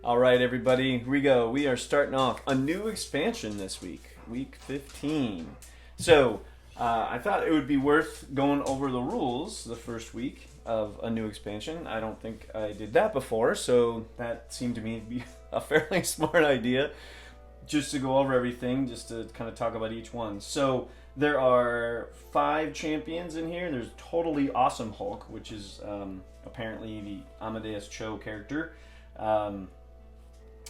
All right, everybody, here we go. We are starting off a new expansion this week, week 15. So, I thought it would be worth going over the rules the first week of a new expansion. I don't think I did that before, so that seemed to me to be a fairly smart idea, just to go over everything, just to kind of talk about each one. So, there are 5 champions in here. There's Totally Awesome Hulk, which is apparently the Amadeus Cho character.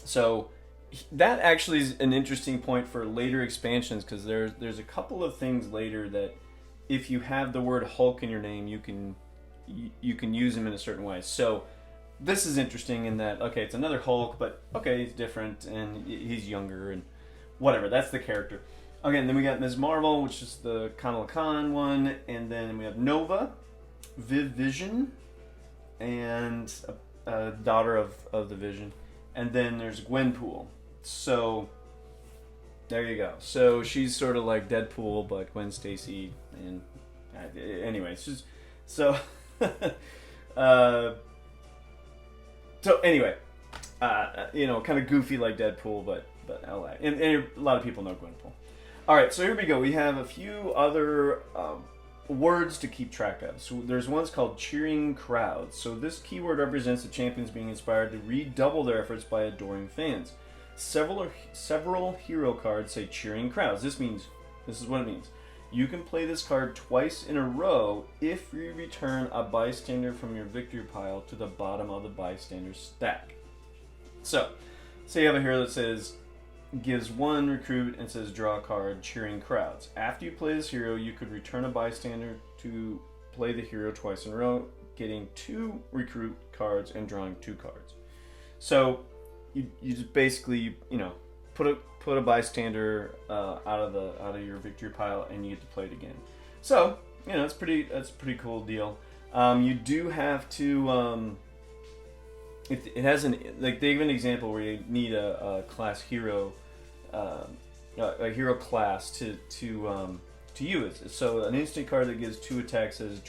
So that actually is an interesting point for later expansions, because there's a couple of things later that if you have the word Hulk in your name, you can use him in a certain way. So this is interesting in that, okay, it's another Hulk, but okay, he's different and he's younger and whatever. That's the character. Okay, and then we got Ms. Marvel, which is the Kamala Khan one, and then we have Nova, Viv Vision, and a daughter of the Vision. And then there's Gwenpool. So, there you go. So, she's sort of like Deadpool, but Gwen Stacy. And anyway, it's just... So, anyway. Kind of goofy like Deadpool, but LA. And a lot of people know Gwenpool. Alright, so here we go. We have a few other... words to keep track of. So there's one's called cheering crowds. So this keyword represents the champions being inspired to redouble their efforts by adoring fans. Several hero cards say cheering crowds. This is what it means. You can play this card twice in a row if you return a bystander from your victory pile to the bottom of the bystander stack. So, say you have a hero that says gives 1 recruit and says draw a card, cheering crowds. After you play this hero, you could return a bystander to play the hero twice in a row, getting 2 recruit cards and drawing 2 cards. So you just basically put a bystander out of your victory pile and you get to play it again. So that's a pretty cool deal. You do have to it has they give an example where you need a class hero. A hero class to use. So an instinct card that gives 2 attacks says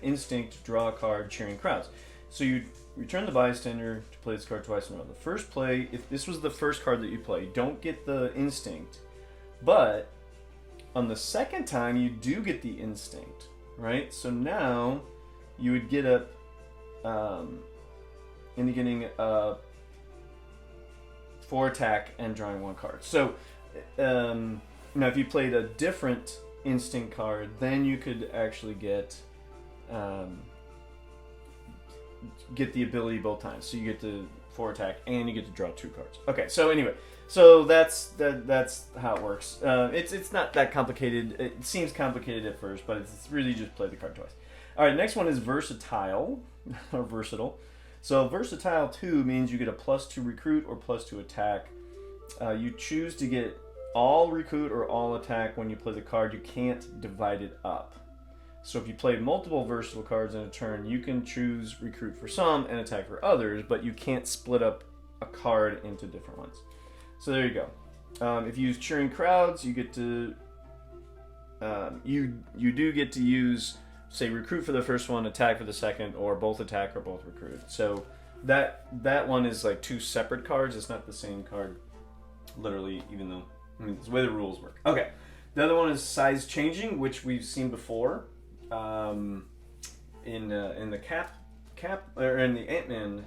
instinct, draw a card, cheering crowds. So you return the bystander to play this card twice in a row. The first play, if this was the first card that you play, you don't get the instinct. But on the second time, you do get the instinct, right? So now you would get up into getting 4 attack and drawing 1 card. So now if you played a different instinct card, then you could actually get the ability both times. So you get the 4 attack and you get to draw 2 cards. Okay, so anyway, so that's how it works. It's not that complicated. It seems complicated at first, but it's really just play the card twice. All right, next one is versatile or versatile. So versatile 2 means you get a +2 recruit or +2 attack. You choose to get all recruit or all attack when you play the card. You can't divide it up. So if you play multiple versatile cards in a turn, you can choose recruit for some and attack for others, but you can't split up a card into different ones. So there you go. If you use cheering crowds, you get to you do get to use, say, recruit for the first one, attack for the second, or both attack or both recruit. So that one is like 2 separate cards. It's not the same card, literally, even though it's the way the rules work. Okay, the other one is size changing, which we've seen before in the cap or in the Ant-Man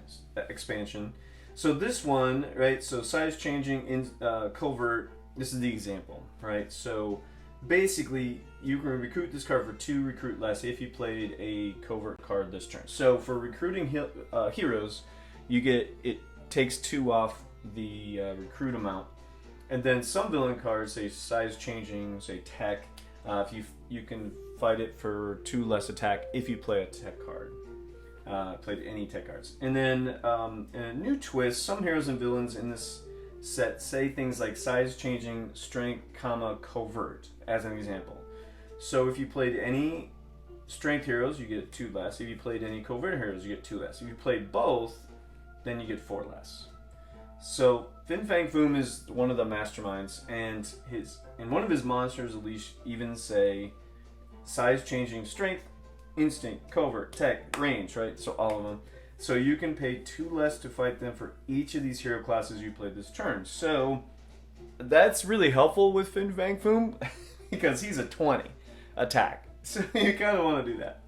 expansion. So this one, right? So size changing in covert. This is the example, right? So basically, you can recruit this card for 2 recruit less if you played a covert card this turn. So for recruiting heroes, it takes 2 off the recruit amount, and then some villain cards, say size changing, say tech. If you can fight it for 2 less attack if you play a tech card. Played any tech cards, and then in a new twist, some heroes and villains in this set say things like size changing, strength, covert, as an example. So if you played any strength heroes, you get 2 less. If you played any covert heroes, you get 2 less. If you played both, then you get 4 less. So Fang Foom is one of the Masterminds, and one of his monsters at least even say size changing, strength, instinct, covert, tech, range, right? So all of them. So you can pay 2 less to fight them for each of these hero classes you played this turn. So that's really helpful with Fang Foom because he's a 20 attack. So you kind of want to do that.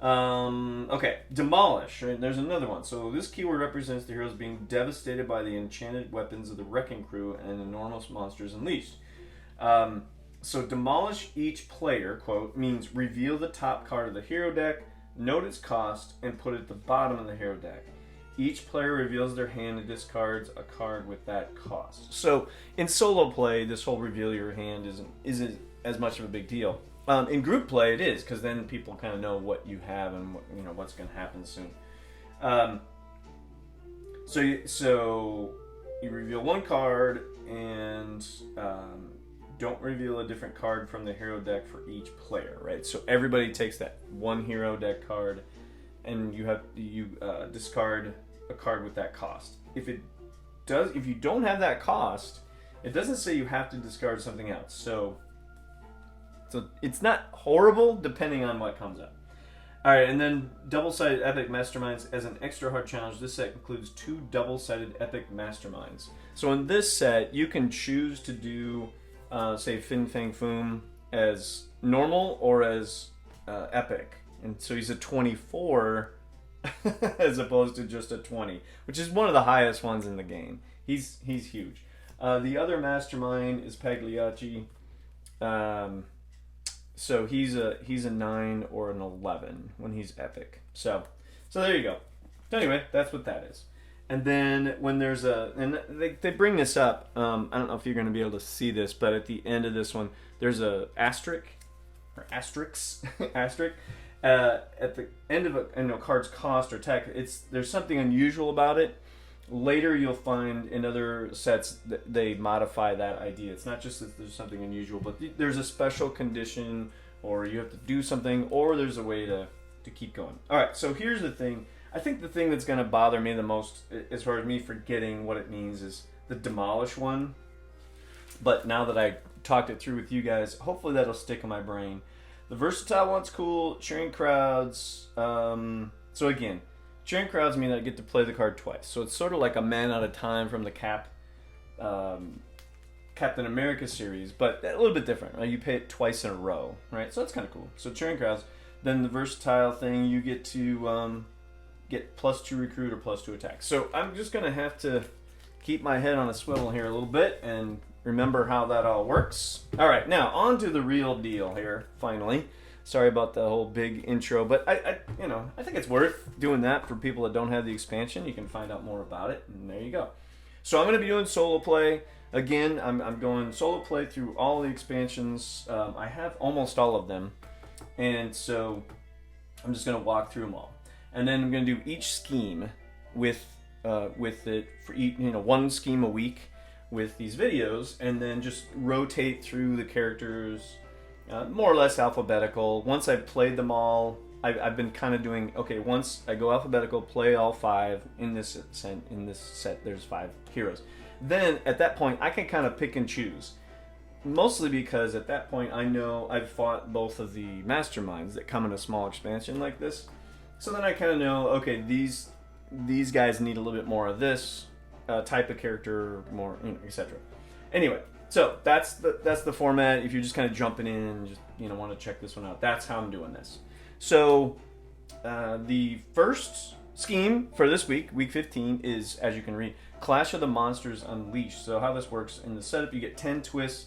Okay, Demolish. Right? There's another one. So this keyword represents the heroes being devastated by the enchanted weapons of the Wrecking Crew and enormous monsters unleashed. So demolish each player, quote, means reveal the top card of the hero deck, note its cost, and put it at the bottom of the hero deck. Each player reveals their hand and discards a card with that cost. So in solo play, this whole reveal your hand isn't as much of a big deal. In group play, it is, because then people kind of know what you have and what's going to happen soon. So you reveal one card and don't reveal a different card from the hero deck for each player, right? So everybody takes that one hero deck card, and you discard a card with that cost. If you don't have that cost, it doesn't say you have to discard something else. So it's not horrible depending on what comes up. Alright, and then double-sided epic masterminds as an extra hard challenge. This set includes 2 double-sided epic masterminds. So in this set, you can choose to do, say, Fang Foom as normal or as epic. And so he's a 24 as opposed to just a 20, which is one of the highest ones in the game. He's huge. The other mastermind is Pagliacci. So he's a 9 or an 11 when he's epic. So there you go. So anyway, that's what that is. And then when there's they bring this up. I don't know if you're going to be able to see this, but at the end of this one, there's a asterisk at the end of a card's cost or attack. There's something unusual about it. Later you'll find in other sets that they modify that idea. It's not just that there's something unusual, but there's a special condition, or you have to do something, or there's a way to keep going. Alright, so here's the thing. I think the thing that's going to bother me the most, as far as me forgetting what it means, is the Demolish one. But now that I talked it through with you guys, hopefully that'll stick in my brain. The versatile one's cool. Cheering crowds. So again, cheering crowds mean I get to play the card twice. So it's sort of like a Man at a Time from the Captain America series, but a little bit different, right? You pay it twice in a row, right? So that's kind of cool. So cheering crowds. Then the versatile thing, you get to get +2 recruit or +2 attack. So I'm just going to have to keep my head on a swivel here a little bit and remember how that all works. All right, now on to the real deal here, finally. Sorry about the whole big intro, but I think it's worth doing that for people that don't have the expansion. You can find out more about it, and there you go. So I'm going to be doing solo play. Again, I'm going solo play through all the expansions. I have almost all of them, and so I'm just going to walk through them all. And then I'm going to do each scheme with it for each, one scheme a week with these videos, and then just rotate through the characters. More or less alphabetical. Once I've played them all, I've been kind of doing, okay, once I go alphabetical, play all 5. In this set, there's 5 heroes. Then, at that point, I can kind of pick and choose. Mostly because at that point, I know I've fought both of the Masterminds that come in a small expansion like this. So then I kind of know, okay, these guys need a little bit more of this type of character, more, etc. Anyway. So that's the format. If you're just kind of jumping in and just want to check this one out, that's how I'm doing this. So the first scheme for this week, week 15, is, as you can read, Clash of the Monsters Unleashed. So how this works in the setup, you get 10 twists,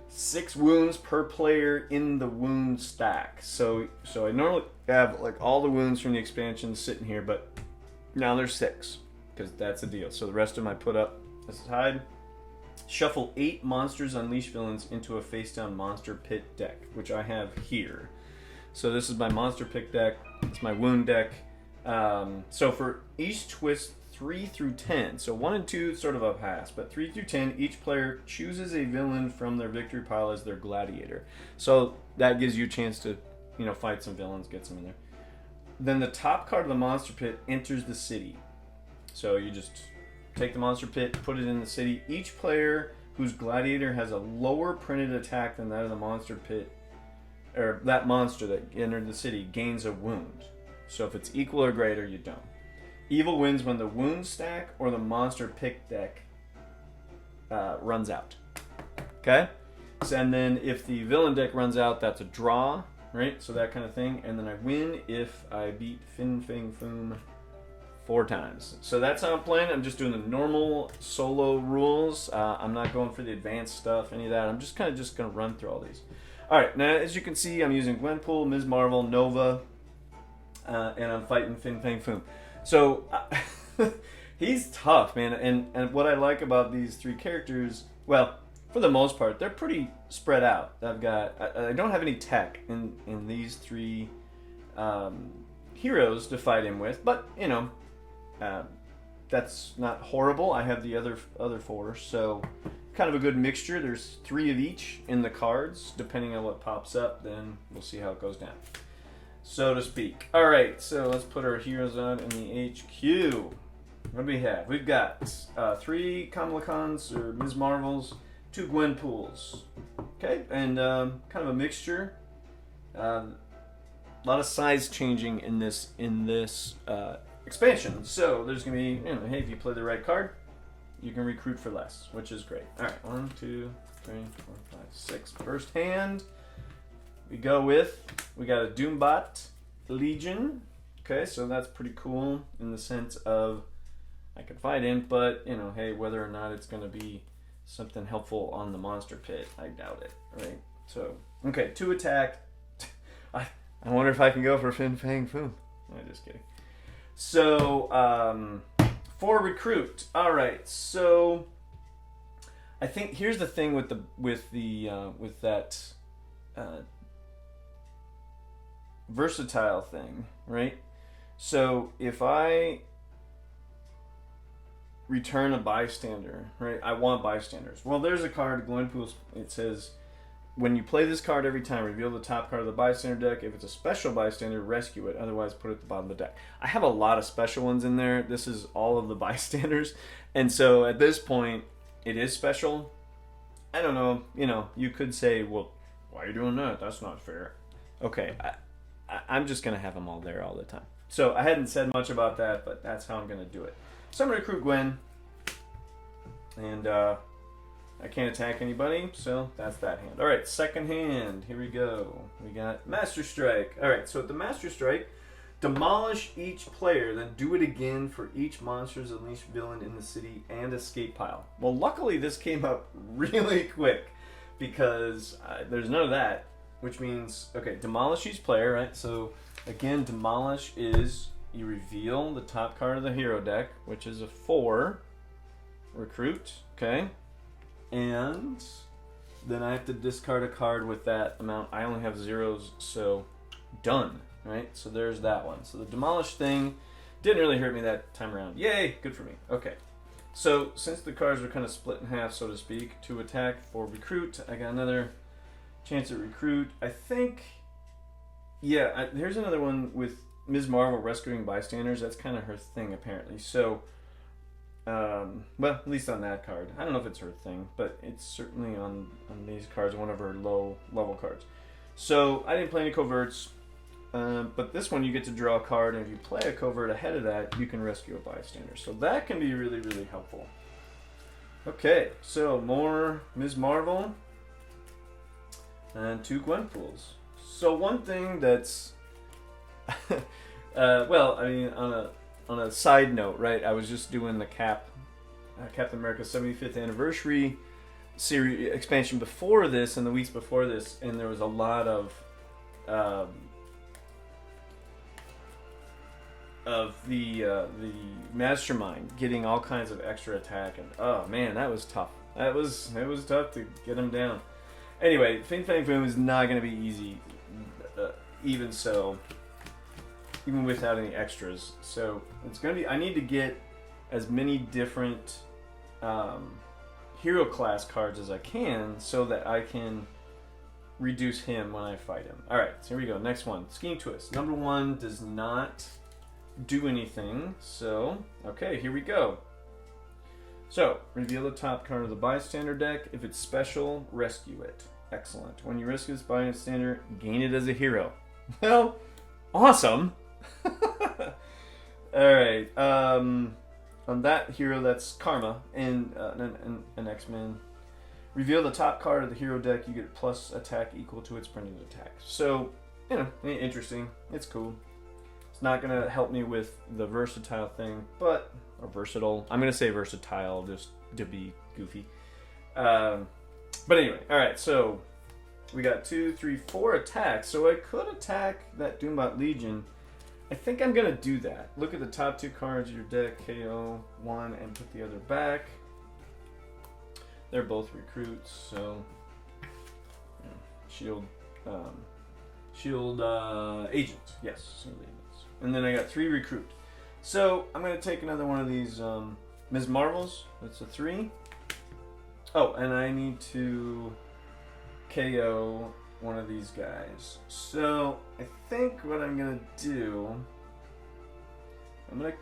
6 wounds per player in the wound stack. So I normally have like all the wounds from the expansion sitting here, but now there's 6 because that's the deal. So the rest of them I put up aside. Shuffle 8 Monsters Unleashed villains into a face-down monster pit deck, which I have here. So this is my monster pit deck. It's my wound deck. So for each twist 3 through 10, so 1 and 2 sort of a pass, but 3 through 10, each player chooses a villain from their victory pile as their gladiator. So that gives you a chance to, fight some villains, get some in there. Then the top card of the monster pit enters the city. So you just take the monster pit, put it in the city. Each player whose gladiator has a lower printed attack than that of the monster pit, or that monster that entered the city, gains a wound. So if it's equal or greater, you don't. Evil wins when the wound stack or the monster pick deck runs out. Okay? So, and then if the villain deck runs out, that's a draw, right? So that kind of thing. And then I win if I beat Fang, Foom 4 times. So that's how I'm playing. I'm just doing the normal solo rules. I'm not going for the advanced stuff, any of that. I'm just kind of just going to run through all these. All right, now as you can see, I'm using Gwenpool, Ms. Marvel, Nova, and I'm fighting Fang, Foom. So he's tough, man. And what I like about these 3 characters, well, for the most part, they're pretty spread out. I don't have any tech in these 3 heroes to fight him with, but you know, that's not horrible. I have the other 4, so kind of a good mixture. There's 3 of each in the cards. Depending on what pops up, then we'll see how it goes down, so to speak. All right, so let's put our heroes on in the HQ. What do we have? We've got 3 Kamala Khans or Ms. Marvels, 2 Gwenpools. Okay, and kind of a mixture. A lot of size changing in this expansion. So there's gonna be, you know, hey, if you play the right card, you can recruit for less, which is great. All right, 1, 2, 3, 4, 5, 6. First hand, we got a Doombot Legion. Okay, so that's pretty cool in the sense of I could fight him, but you know, hey, whether or not it's gonna be something helpful on the monster pit, I doubt it, right? So, okay, 2 attack. I wonder if I can go for Fang, Foom. I'm just kidding. So, 4 recruit. All right, so I think here's the thing with that versatile thing, right? So if I return a bystander, right? I want bystanders. Well, there's a card, Gwenpool. It says, when you play this card every time, reveal the top card of the bystander deck. If it's a special bystander, rescue it. Otherwise, put it at the bottom of the deck. I have a lot of special ones in there. This is all of the bystanders. And so at this point, it is special. I don't know. You know, you could say, well, why are you doing that? That's not fair. Okay, I'm just going to have them all there all the time. So I hadn't said much about that, but that's how I'm going to do it. So I'm going to recruit Gwen. And I can't attack anybody, so that's that hand. All right, second hand. Here we go. We got Master Strike. All right, so at the Master Strike, demolish each player, then do it again for each monster's unleashed villain in the city and escape pile. Well, luckily this came up really quick because there's none of that, which means, okay, demolish each player, right? So again, demolish is you reveal the top card of the hero deck, which is a 4 recruit, okay? And then I have to discard a card with that amount. I only have 0s, so done, right? So there's that one. So the demolish thing didn't really hurt me that time around. Yay, good for me. Okay, so since the cards are kind of split in half, so to speak, to attack for recruit, I got another chance at recruit. I think, yeah, here's another one with Ms. Marvel rescuing bystanders. That's kind of her thing, apparently. So, well, at least on that card. I don't know if it's her thing, but it's certainly on these cards, one of her low level cards. So I didn't play any coverts, but this one you get to draw a card, and if you play a covert ahead of that, you can rescue a bystander. So that can be really, really helpful. Okay, so more Ms. Marvel and 2 Gwenpools. So one thing that's, well, I mean, on a side note, right? I was just doing the Captain America 75th anniversary series expansion before this, and the weeks before this, and there was a lot of the Mastermind getting all kinds of extra attack, and oh man, that was tough. It was tough to get him down. Anyway, Fang Foom is not going to be easy, even so. Even without any extras. So it's going to be, I need to get as many different hero class cards as I can so that I can reduce him when I fight him. Alright, so here we go. Next one. Scheme Twist. Number 1 does not do anything. So, okay, here we go. So, reveal the top card of the bystander deck. If it's special, rescue it. Excellent. When you rescue this bystander, gain it as a hero. Well, awesome. Alright, on that hero, that's Karma, and an X-Men. Reveal the top card of the hero deck, you get plus attack equal to its printed attack. So, you know, interesting. It's cool. It's not going to help me with the versatile thing, but, or versatile. I'm going to say versatile just to be goofy. But anyway, alright, so we got 2, 3, 4 attacks. So I could attack that Doombot Legion. I think I'm going to do that. Look at the top 2 cards of your deck, KO one and put the other back. They're both recruits, so shield agents, yes, shield agents. And then I got 3 recruit. So I'm gonna take another one of these Ms. Marvels. That's a 3. Oh, and I need to KO one of these guys. So I think what I'm gonna do, I'm gonna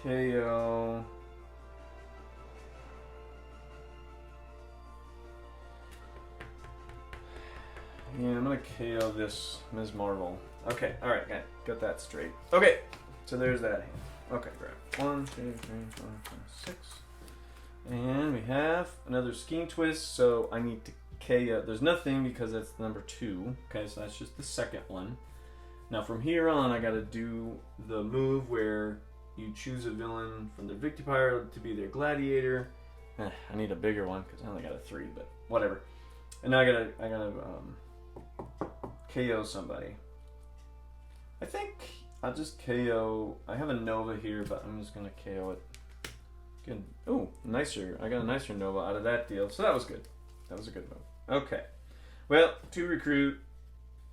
KO. Yeah, I'm gonna KO this Ms. Marvel. Okay, alright, got that straight. Okay, so there's that hand. Okay, great. 1, 2, 3, 4, 5, 6. And we have another Scheme Twist, so I need to KO. There's nothing because that's number 2. Okay, so that's just the second one. Now from here on, I gotta do the move where you choose a villain from the victory pile to be their gladiator. I need a bigger one because I only got a 3, but whatever. And now I gotta KO somebody. I think I'll just KO. I have a Nova here, but I'm just gonna KO it. Good. Ooh, nicer. I got a nicer Nova out of that deal, so that was good. That was a good move. Okay. Well, 2 recruit.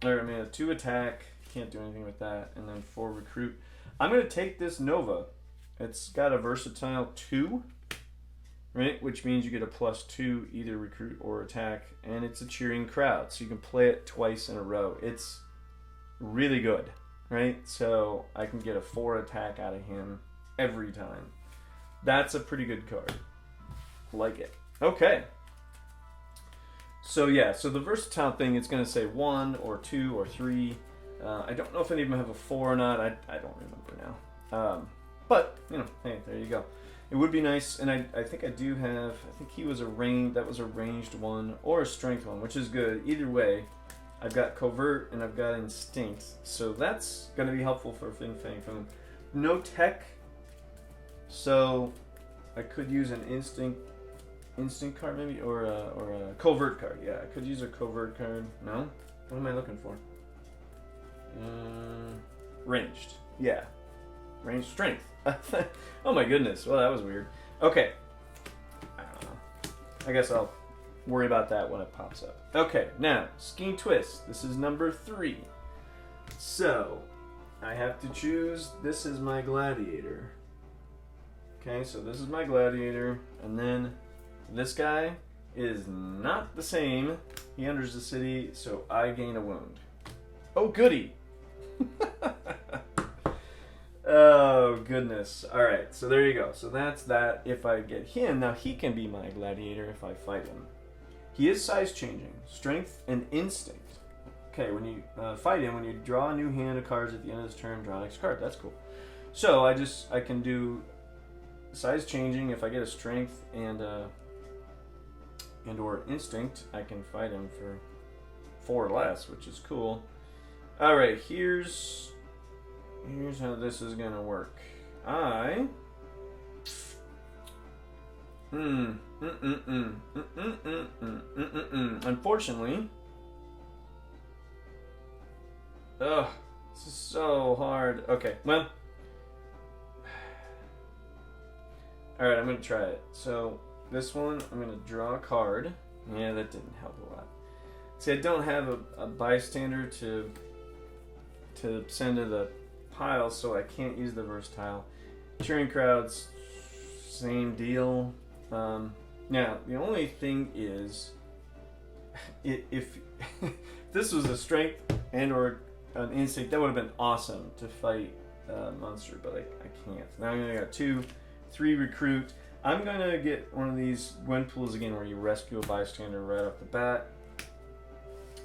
Or I mean, 2 attack. Can't do anything with that. And then 4 recruit. I'm gonna take this Nova. It's got a versatile 2. Right, which means you get a +2 either recruit or attack, and it's a cheering crowd, so you can play it twice in a row. It's really good, right? So I can get a 4 attack out of him every time. That's a pretty good card. Like it. Okay. So yeah, so the versatile thing, it's going to say 1 or 2 or 3. I don't know if any of them have a 4 or not. I don't remember now. But, you know, hey, there you go. It would be nice, and I think I do have, I think he was that was a ranged one, or a strength one, which is good. Either way, I've got Covert and I've got Instinct, so that's going to be helpful for Fang, Foom. No tech, so I could use an Instinct card maybe, or a Covert card. Yeah, I could use a Covert card. No? What am I looking for? Ranged. Yeah. Ranged strength. Oh my goodness. Well, that was weird. Okay. I don't know. I guess I'll worry about that when it pops up. Okay, now, Scheme Twist. This is number 3. So, I have to choose, this is my gladiator. Okay, so this is my gladiator, and then this guy is not the same. He enters the city, so I gain a wound. Oh, goody! Oh, goodness. Alright, so there you go. So that's that. If I get him, now he can be my gladiator if I fight him. He is size changing. Strength and instinct. Okay, when you fight him, when you draw a new hand of cards at the end of his turn, draw next card. That's cool. So I can do size changing. If I get a strength and or instinct, I can fight him for 4 or less, which is cool. Alright, here's how this is gonna work. Unfortunately, this is so hard. Okay, well, alright, I'm gonna try it. So this one, I'm gonna draw a card. Yeah, that didn't help a lot. See, I don't have a bystander to send to the pile, so I can't use the versatile. Cheering crowds, same deal. Now, the only thing is, if this was a strength and or an instinct, that would have been awesome to fight a monster, but I can't. Now I'm gonna got 2, 3 recruit. I'm gonna get one of these Gwenpools again, where you rescue a bystander right off the bat,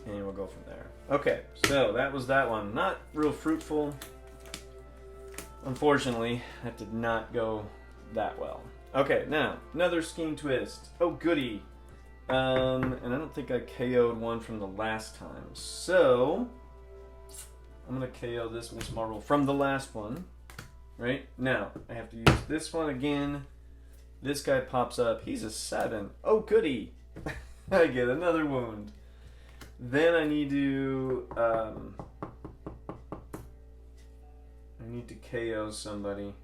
and we'll go from there. Okay, so that was that one. Not real fruitful. Unfortunately, that did not go that well. Okay, now, another scheme twist. Oh, goody. And I don't think I KO'd one from the last time. So, I'm going to KO this Miss Marvel from the last one. Right? Now, I have to use this one again. This guy pops up. He's a 7. Oh, goody. I get another wound. Then I need to... I need to KO somebody.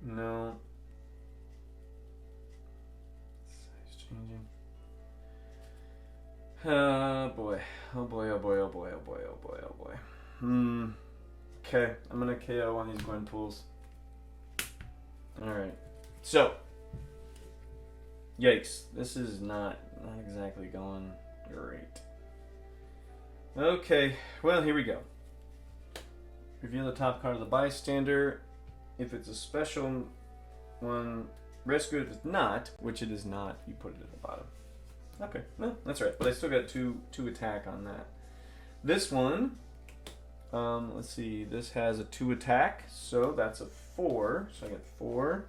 No. Size changing. Oh boy. Oh boy, oh boy, oh boy, oh boy, oh boy, oh boy. Okay, I'm gonna KO one of these Gwenpools. Alright. So. Yikes. This is not exactly going great. Okay, well, here we go. Reveal the top card of the bystander. If it's a special one, rescue it. If it's not, which it is not, you put it at the bottom. Okay, well, that's right. But I still got two attack on that. This one, let's see, this has a 2 attack, so that's a 4. So I get 4.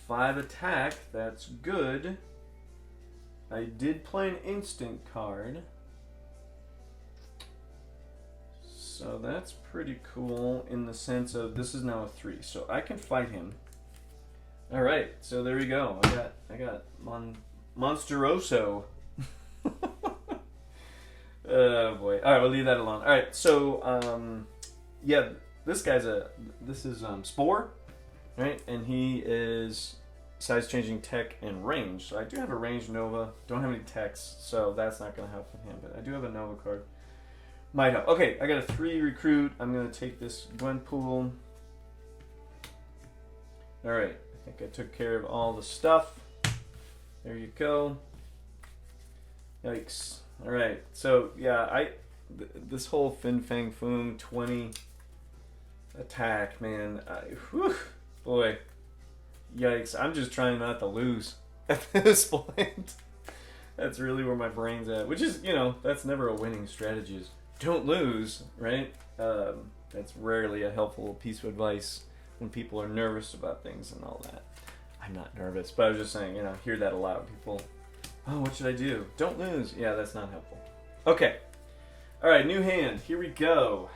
5 attack, that's good. I did play an instant card. So that's pretty cool in the sense of this is now a 3, so I can fight him. All right, so there we go. I got Monsteroso. Oh boy. All right, we'll leave that alone. All right, so yeah, this is Spore, right? And he is size changing tech and range. So I do have a range Nova. Don't have any techs, so that's not going to help with him. But I do have a Nova card. Might help. Okay, I got a 3 recruit. I'm going to take this Gwenpool. Alright, I think I took care of all the stuff. There you go. Yikes. Alright, so yeah, this whole Fang Foom 20 attack, man. Boy. Yikes. I'm just trying not to lose at this point. That's really where my brain's at. Which is, that's never a winning strategy. Is don't lose, right? That's rarely a helpful piece of advice when people are nervous about things and all that. I'm not nervous, but I was just saying, hear that a lot. People, oh, what should I do? Don't lose. Yeah, that's not helpful. Okay. All right, new hand. Here we go.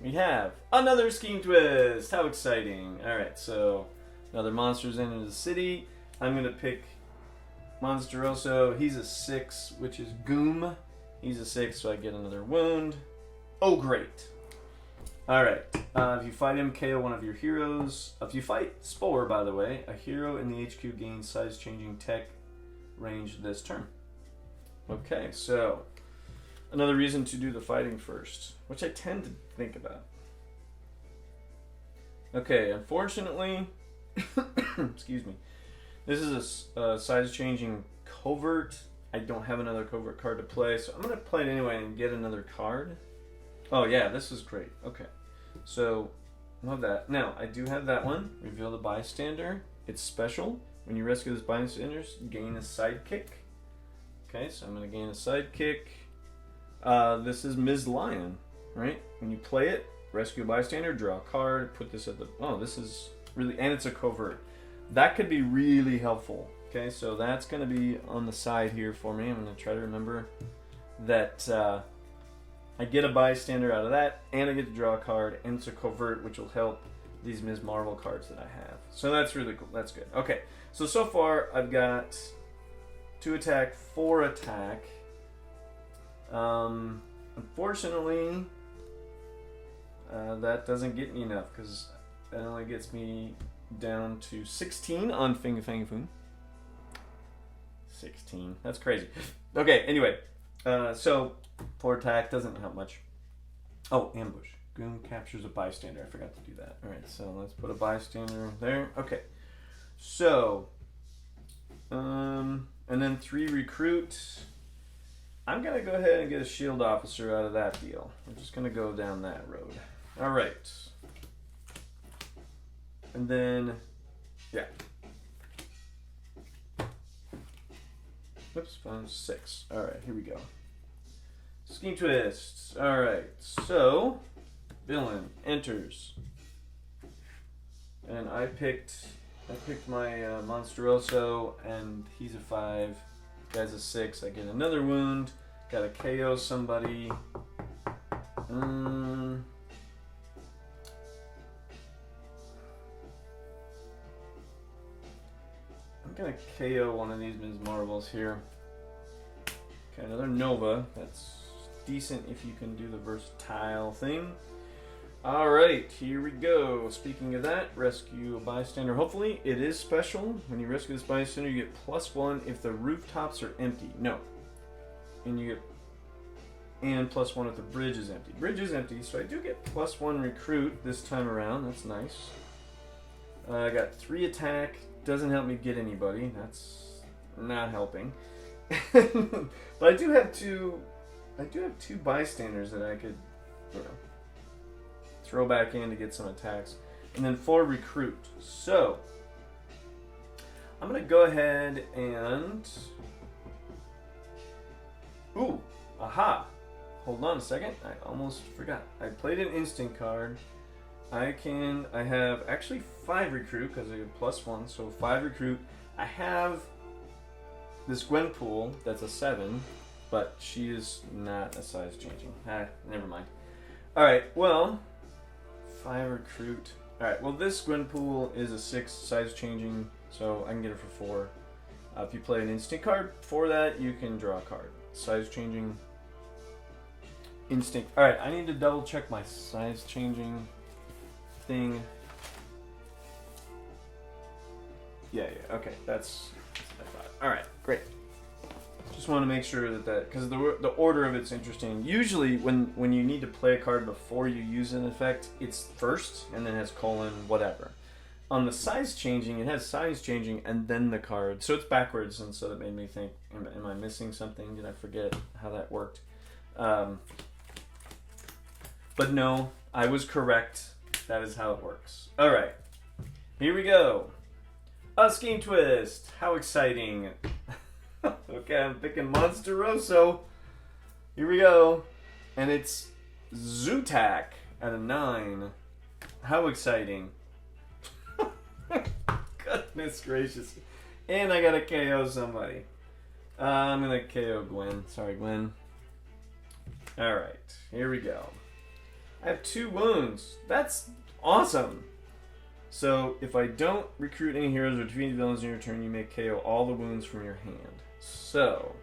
We have another scheme twist. How exciting. All right, so another monster's into the city. I'm going to pick Monsteroso. He's a 6, which is Goom. He's a 6, so I get another wound. Oh, great. Alright. If you fight him, KO one of your heroes. If you fight Spore, by the way, a hero in the HQ gains size-changing tech range this turn. Okay, so another reason to do the fighting first, which I tend to think about. Okay, unfortunately, excuse me, this is a size-changing covert. I don't have another covert card to play, so I'm going to play it anyway and get another card. Oh yeah, this is great. Okay, so love that. Now, I do have that one. Reveal the bystander. It's special. When you rescue this bystander, gain a sidekick. Okay, so I'm going to gain a sidekick. This is Ms. Lion, right? When you play it, rescue a bystander, draw a card, put this at the... Oh, this is really... And it's a covert. That could be really helpful. Okay, so that's going to be on the side here for me. I'm going to try to remember that I get a bystander out of that, and I get to draw a card, and it's a covert, which will help these Ms. Marvel cards that I have. So that's really cool. That's good. Okay, so far I've got 2 attack, 4 attack. Unfortunately, that doesn't get me enough, because that only gets me down to 16 on Fang Foom. 16. That's crazy. Okay, anyway. So, 4 attack doesn't help much. Oh, ambush. Goon captures a bystander. I forgot to do that. Alright, so let's put a bystander there. Okay. So, and then 3 recruit. I'm going to go ahead and get a shield officer out of that deal. We're just going to go down that road. Alright. And then, yeah. Oops, 5, 6. Alright, here we go. Scheme twists. Alright, so villain enters. And I picked my Monsteroso, and he's a 5. Guy's a 6. I get another wound. Gotta KO somebody. I'm gonna KO one of these Ms. Marvels here. Okay, another Nova. That's decent if you can do the versatile thing. Alright, here we go. Speaking of that, rescue a bystander. Hopefully, it is special. When you rescue this bystander, you get +1 if the rooftops are empty. No. And you get +1 if the bridge is empty. Bridge is empty, so I do get +1 recruit this time around. That's nice. I got 3 attack. Doesn't help me get anybody. That's not helping. But I do have two bystanders that I could, throw back in to get some attacks. And then 4 recruit. So I'm gonna go ahead and ooh, aha. Hold on a second. I almost forgot. I played an instant card. I have actually 5 recruit because I get +1, so 5 recruit. I have this Gwenpool that's a 7, but she is not a size changing. Never mind. Alright, well, 5 recruit. Alright, well this Gwenpool is a 6 size changing, so I can get her for 4. If you play an instant card for that, you can draw a card. Size changing. Instinct. Alright, I need to double check my size changing thing. Yeah, okay, that's what I thought. Alright, great. Just want to make sure that because the order of it's interesting. Usually when you need to play a card before you use an effect, it's first and then has colon whatever. On the size changing, it has size changing and then the card. So it's backwards, and so that made me think, am I missing something? Did I forget how that worked? But no, I was correct. That is how it works. Alright, here we go. A scheme twist. How exciting. Okay, I'm picking Monsteroso. Here we go. And it's Zootak at a 9. How exciting. Goodness gracious. And I gotta KO somebody. I'm gonna KO Gwen. Sorry, Gwen. Alright, here we go. I have 2 wounds. That's awesome. So, if I don't recruit any heroes or defeat villains in your turn, you may KO all the wounds from your hand. So,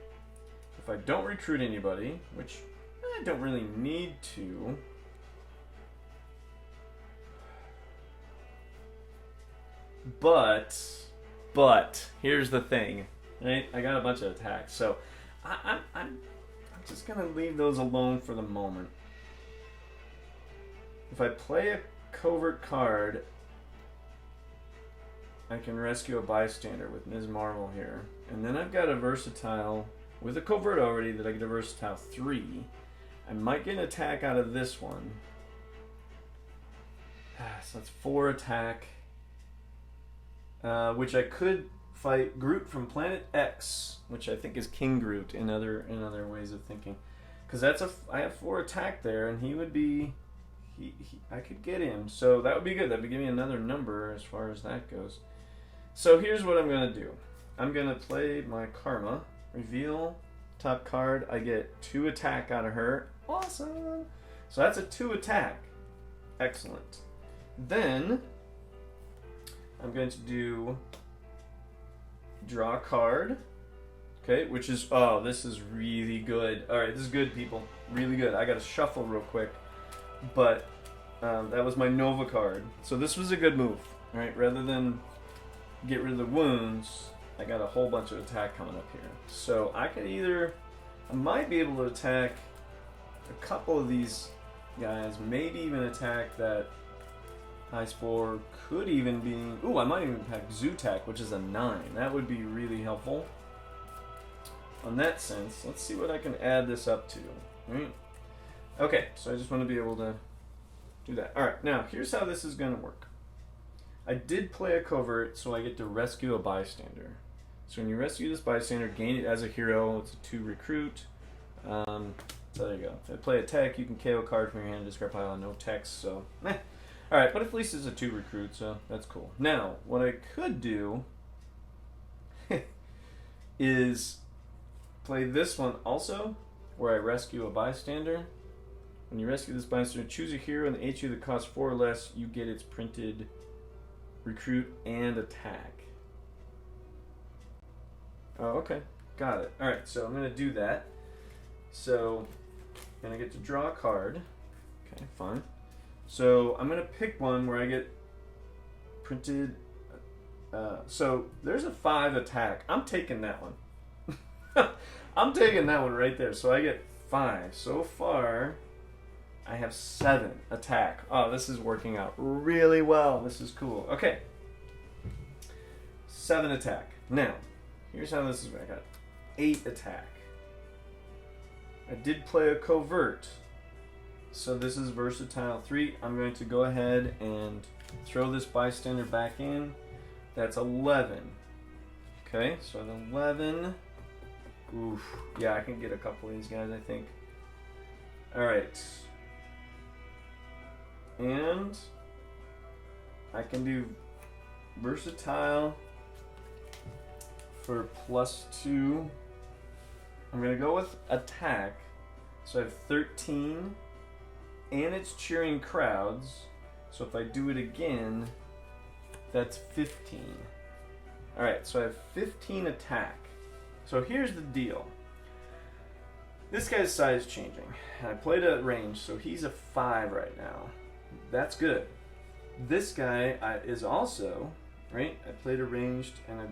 if I don't recruit anybody, which I don't really need to, but here's the thing, right? I got a bunch of attacks, so I'm just gonna leave those alone for the moment. If I play a covert card, I can rescue a bystander with Ms. Marvel here. And then I've got a versatile, with a covert already, that I get a versatile 3. I might get an attack out of this one. So that's 4 attack. Which I could fight Groot from Planet X, which I think is King Groot in other ways of thinking. Because I have 4 attack there, and he would be... I could get him, so that would be good. That would give me another number as far as that goes. So here's what I'm going to do. I'm going to play my Karma, reveal top card. I get 2 attack out of her. Awesome! So that's a 2 attack. Excellent. Then I'm going to do draw a card. Okay, which is, oh, this is really good. Alright, this is good, people. Really good. I got to shuffle real quick. But that was my Nova card. So this was a good move. Alright, rather than get rid of the wounds, I got a whole bunch of attack coming up here. So I might be able to attack a couple of these guys, maybe even attack that high spore, could even be, ooh, I might even attack Zootak, which is a 9. That would be really helpful. On that sense, let's see what I can add this up to. Right? Okay, so I just want to be able to do that. Alright, now here's how this is going to work. I did play a covert, so I get to rescue a bystander. So when you rescue this bystander, gain it as a hero. It's a 2 recruit. So there you go. If I play a tech, you can KO a card from your hand, discard pile, no text, so Alright, but at least it's a 2 recruit, so that's cool. Now, what I could do is play this one also, where I rescue a bystander. When you rescue this bystander, choose a hero in the HU that costs 4 or less, you get its printed recruit and attack. Oh, okay. Got it. Alright, so I'm going to do that. So, I'm going to get to draw a card. Okay, fine. So, I'm going to pick one where I get printed. So, there's a 5 attack. I'm taking that one. I'm taking that one right there. So, I get 5. So far, I have 7 attack. Oh, this is working out really well. This is cool. Okay. 7 attack. Now, here's how this is. I got 8 attack. I did play a covert. So this is versatile 3. I'm going to go ahead and throw this bystander back in. That's 11. Okay, so 11. Oof. Yeah, I can get a couple of these guys, I think. Alright. And I can do versatile for +2. I'm going to go with attack. So I have 13. And it's cheering crowds. So if I do it again, that's 15. Alright, so I have 15 attack. So here's the deal. This guy's size changing. I played at range, so he's a 5 right now. That's good. This guy is also, right? I played a ranged and I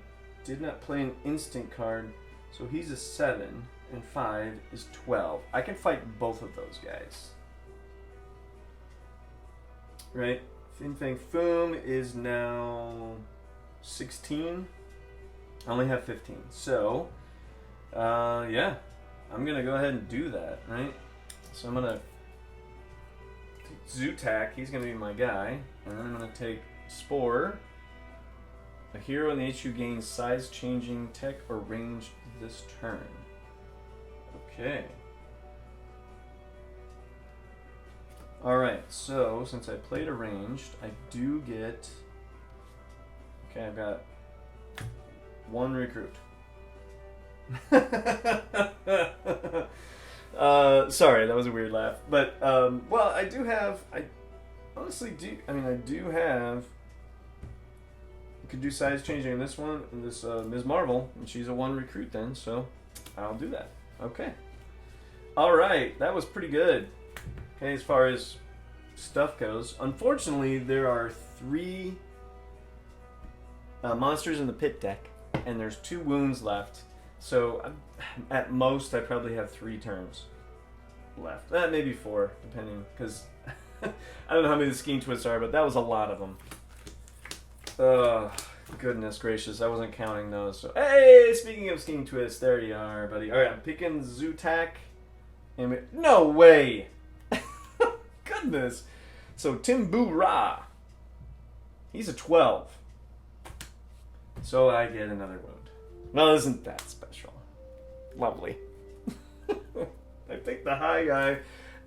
did not play an instant card, so he's a 7 and 5 is 12. I can fight both of those guys. Right? Fang Foom is now 16. I only have 15. So, yeah. I'm going to go ahead and do that, right? So I'm going to Zootak, he's going to be my guy. And then I'm going to take Spore. A hero in the HU gains size changing tech or range this turn. Okay. Alright, so since I played a ranged, I do get... Okay, I've got 1 recruit. Sorry, that was a weird laugh. But, well, I do have... I honestly do... I mean, I do have... You could do size changing in this one, and this Ms. Marvel, and she's a 1 recruit then, so I'll do that. Okay. Alright, that was pretty good. Okay, as far as stuff goes. Unfortunately, there are 3 monsters in the pit deck, and there's 2 wounds left. So, at most, I probably have 3 turns left. Maybe 4, depending, because I don't know how many the skiing twists are, but that was a lot of them. Goodness gracious, I wasn't counting those. So, hey, speaking of skiing twists, there you are, buddy. All right, I'm picking Zootak. No way! Goodness. So Timbu Ra. He's a 12. So I get another wound. Well, isn't that special? Lovely. I pick the high guy,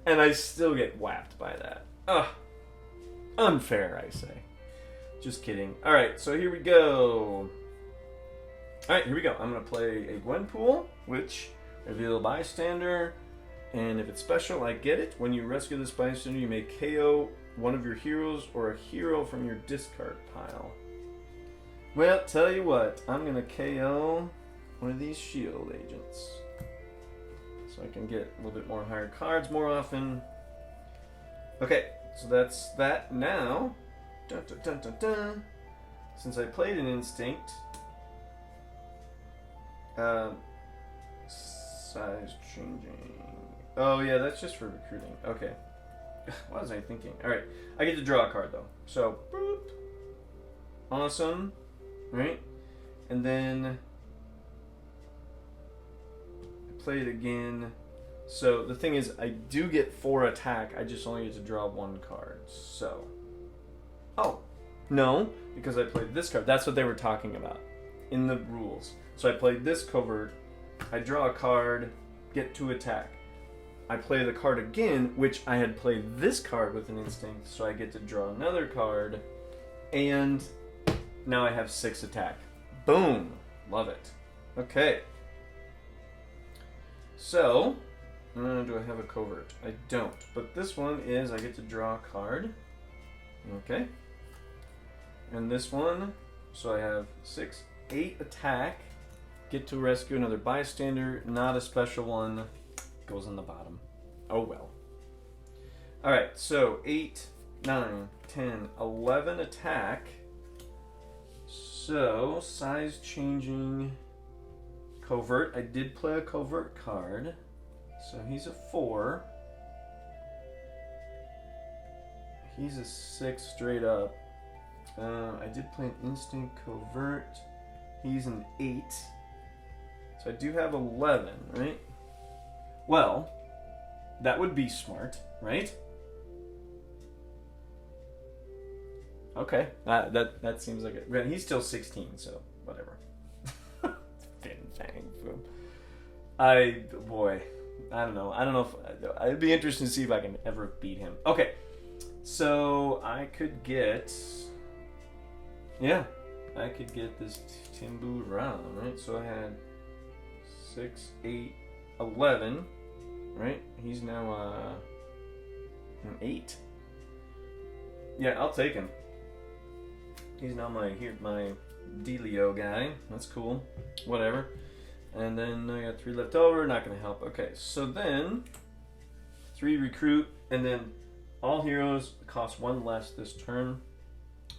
and I still get whacked by that. Ugh. Unfair, I say. Just kidding. Alright, so here we go. Alright, here we go. I'm going to play a Gwenpool, which reveal a bystander. And if it's special, I get it. When you rescue this bystander, you may KO one of your heroes or a hero from your discard pile. Well, tell you what, I'm going to KO one of these shield agents. So I can get a little bit more higher cards more often. Okay, so that's that. Now, dun, dun, dun, dun, dun. Since I played an instinct, size changing. Oh yeah, that's just for recruiting. Okay. What was I thinking? Alright, I get to draw a card though. So, boop. Awesome. Right? And then I play it again. So the thing is, I do get 4 attack, I just only get to draw 1 card. So. Oh. No, because I played this card. That's what they were talking about in the rules. So I played this covert, I draw a card, get 2 attack. I play the card again, which I had played this card with an instinct, so I get to draw another card, and now I have 6 attack. Boom! Love it. Okay. So, do I have a covert? I don't. But this one is I get to draw a card. Okay. And this one, so I have 6, 8 attack. Get to rescue another bystander. Not a special one. Goes on the bottom. Oh well. Alright, so 8, 9, 10, 11 attack. So, size changing covert. I did play a covert card. So he's a 4. He's a 6 straight up. I did play an instinct covert. He's an 8. So I do have 11, right? Well, that would be smart, right? Okay, that seems like it. He's still 16, so whatever. Fang, Foom. I don't know. I don't know if it'd be interesting to see if I can ever beat him. Okay, so I could get, I could get this Timbu round, right? So I had 6, 8, 11, right? He's now an 8. Yeah, I'll take him. He's now my Delio guy. That's cool. Whatever. And then I got 3 left over. Not going to help. Okay, so then 3 recruit, and then all heroes cost 1 less this turn,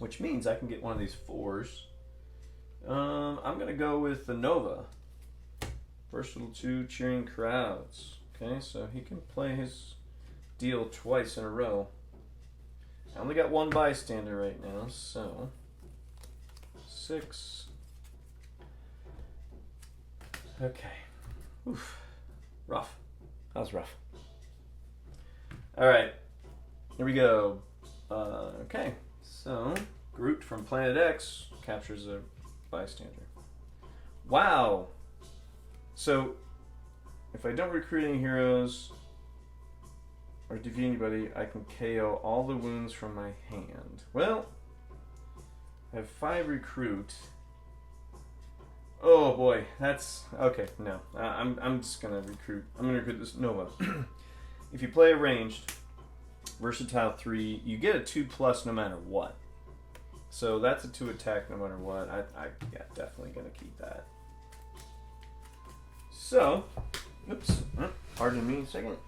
which means I can get one of these 4s. I'm going to go with the Nova. Versatile 2, cheering crowds. Okay, so he can play his deal twice in a row. I only got 1 bystander right now, so 6. Okay. Oof. Rough. That was rough. Alright. Here we go. Okay. So, Groot from Planet X captures a bystander. Wow. So, if I don't recruit any heroes or defeat anybody, I can KO all the wounds from my hand. Well, I have 5 recruit. Oh boy, that's okay. No, I'm just gonna recruit. I'm gonna recruit this Nova. If you play a ranged versatile 3, you get a 2+ no matter what. So that's a 2 attack no matter what. Yeah, definitely gonna keep that. So, oops, pardon me a second.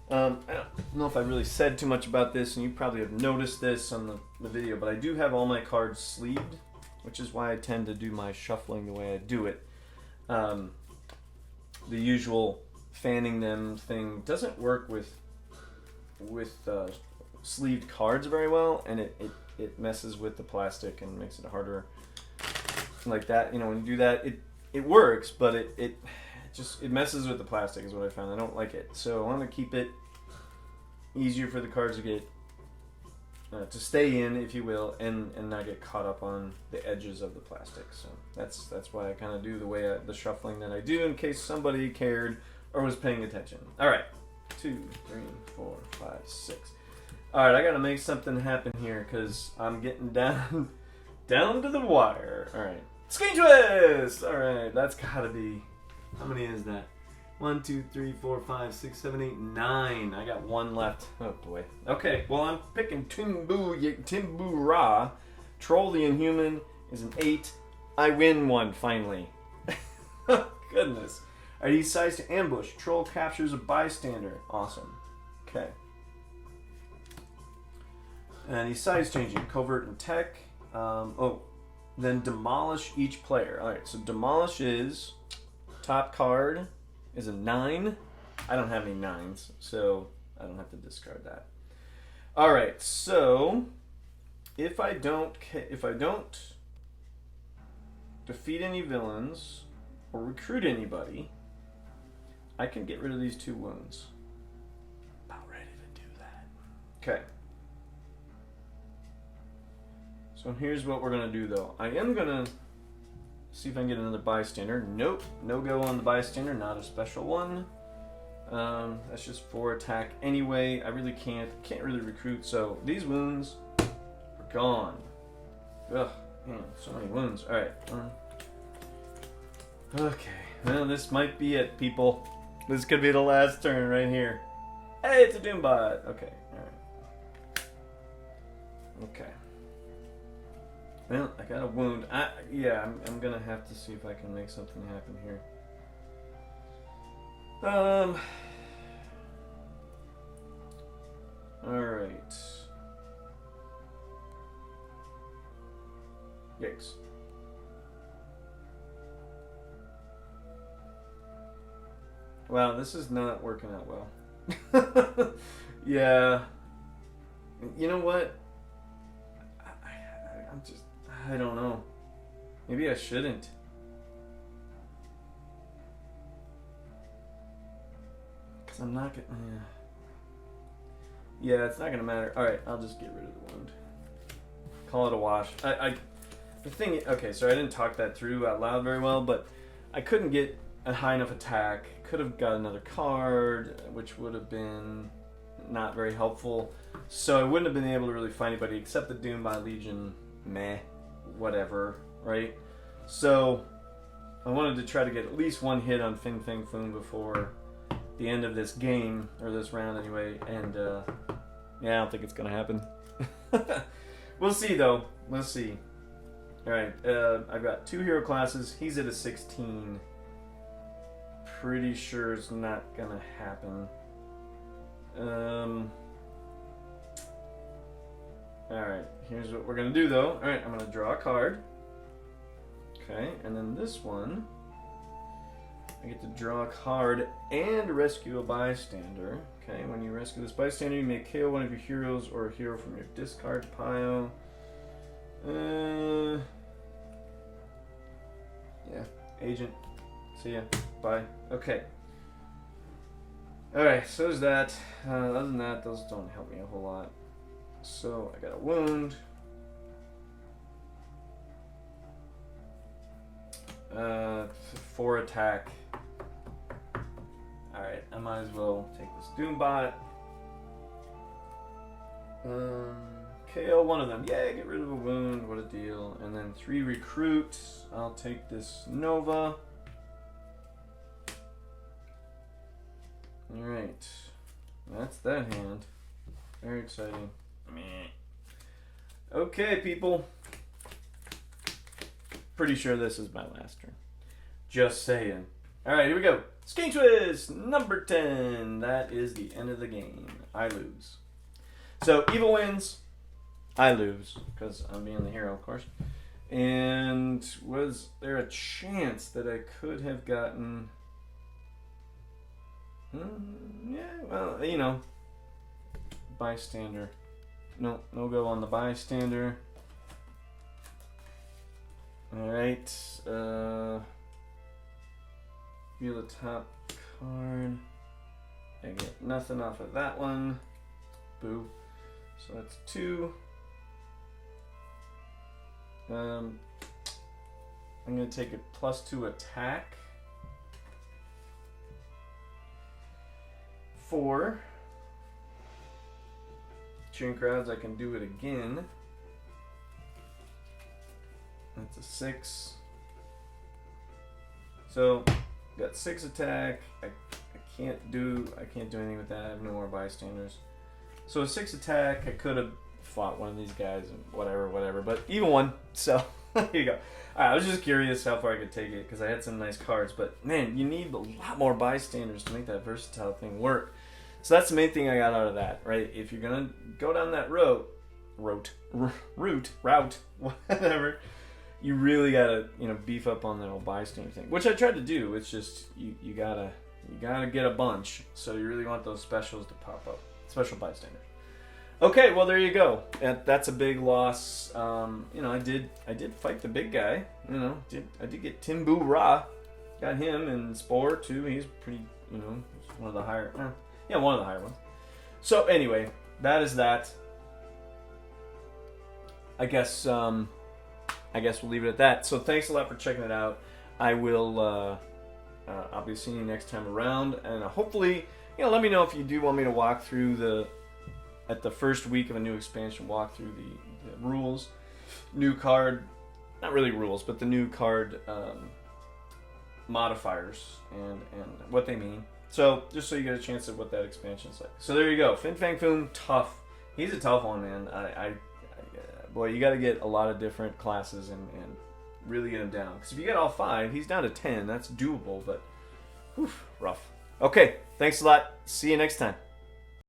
I don't know if I really said too much about this, and you probably have noticed this on the video, but I do have all my cards sleeved, which is why I tend to do my shuffling the way I do it. The usual fanning them thing doesn't work with sleeved cards very well, and it messes with the plastic and makes it harder. Like that, when you do that, it works, but it messes with the plastic is what I found. I don't like it, so I want to keep it easier for the cards to get to stay in, if you will, and not get caught up on the edges of the plastic. So that's why I kind of do the shuffling that I do, in case somebody cared or was paying attention. All right, 2, 3, 4, 5, 6. All right, I gotta make something happen here because I'm getting down to the wire. All right, screen twist. All right, that's gotta be, how many is that? 1, 2, 3, 4, 5, 6, 7, 8, 9. I got 1 left. Oh boy. Okay, well I'm picking Timbu Ra. Troll the Inhuman is an 8. I win 1 finally. Goodness. Alright, he's sized to ambush. Troll captures a bystander. Awesome. Okay. And he's size changing. Covert and tech. Then demolish each player. Alright, so demolish is top card is a 9. I don't have any 9s, so I don't have to discard that. All right, so if I don't defeat any villains or recruit anybody, I can get rid of these 2 wounds. About ready to do that. Okay. So here's what we're gonna do, though. I am gonna see if I can get another bystander. Nope, no go on the bystander, not a special one. That's just 4 attack anyway. I really can't really recruit, so these wounds are gone. Ugh, man, so many wounds. Alright. Okay, well, this might be it, people. This could be the last turn right here. Hey, it's a Doombot! Okay, alright. Okay. Well, I got a wound. I'm gonna have to see if I can make something happen here. Alright. Yikes. Wow, this is not working out well. Yeah. You know what? I don't know. Maybe I shouldn't. Because I'm not gonna... Yeah, it's not gonna matter. Alright, I'll just get rid of the wound. Call it a wash. The thing... Okay, so I didn't talk that through out loud very well, but I couldn't get a high enough attack. Could have got another card, which would have been not very helpful. So I wouldn't have been able to really find anybody except the Doombot Legion. Meh. Whatever, right? So I wanted to try to get at least one hit on Fang Foom before the end of this game, or this round anyway, and yeah, I don't think it's gonna happen. We'll see though. We'll see. Alright, I've got 2 hero classes. He's at a 16. Pretty sure it's not gonna happen. Alright, here's what we're gonna do though. Alright, I'm gonna draw a card. Okay, and then this one, I get to draw a card and rescue a bystander. Okay, when you rescue this bystander, you may KO one of your heroes or a hero from your discard pile. Yeah, agent. See ya. Bye. Okay. Alright, so is that. Other than that, those don't help me a whole lot. So, I got a wound. 4 attack. Alright, I might as well take this Doombot. KO one of them. Yeah, get rid of a wound. What a deal. And then 3 recruit. I'll take this Nova. Alright. That's that hand. Very exciting. Okay, people. Pretty sure this is my last turn. Just saying. Alright, here we go. Sking Twist, number 10. That is the end of the game. I lose. So, Evil wins. I lose. Because I'm being the hero, of course. And was there a chance that I could have gotten... yeah, well, you know. Bystander. No go on the bystander. Alright. Feel the top card. I get nothing off of that one. Boo. So that's 2. I'm going to take a +2 attack. 4. Cheering crowds, I can do it again. That's a 6. So, got 6 attack. I can't do anything with that. I have no more bystanders. So a 6 attack, I could have fought one of these guys and whatever, but even one. So here you go. I was just curious how far I could take it because I had some nice cards, but man, you need a lot more bystanders to make that versatile thing work. So that's the main thing I got out of that, right? If you're gonna go down that route, whatever, you really gotta, beef up on that old bystander thing, which I tried to do. It's just you gotta get a bunch, so you really want those specials to pop up, special bystanders. Okay, well there you go. That's a big loss. I did fight the big guy. I did get Timbu Ra, got him, and Spore too. He's pretty, one of the higher. One of the higher ones. So anyway, that is that. I guess we'll leave it at that. So thanks a lot for checking it out. I will. I'll be seeing you next time around, and hopefully let me know if you do want me to walk through at the first week of a new expansion, walk through the rules, new card, not really rules, but the new card modifiers and what they mean. So just so you get a chance at what that expansion's like. So there you go. Fin Fang Foom, tough. He's a tough one, man. Boy, you got to get a lot of different classes and really get him down. Because if you get all 5, he's down to 10. That's doable, but whew, rough. Okay, thanks a lot. See you next time.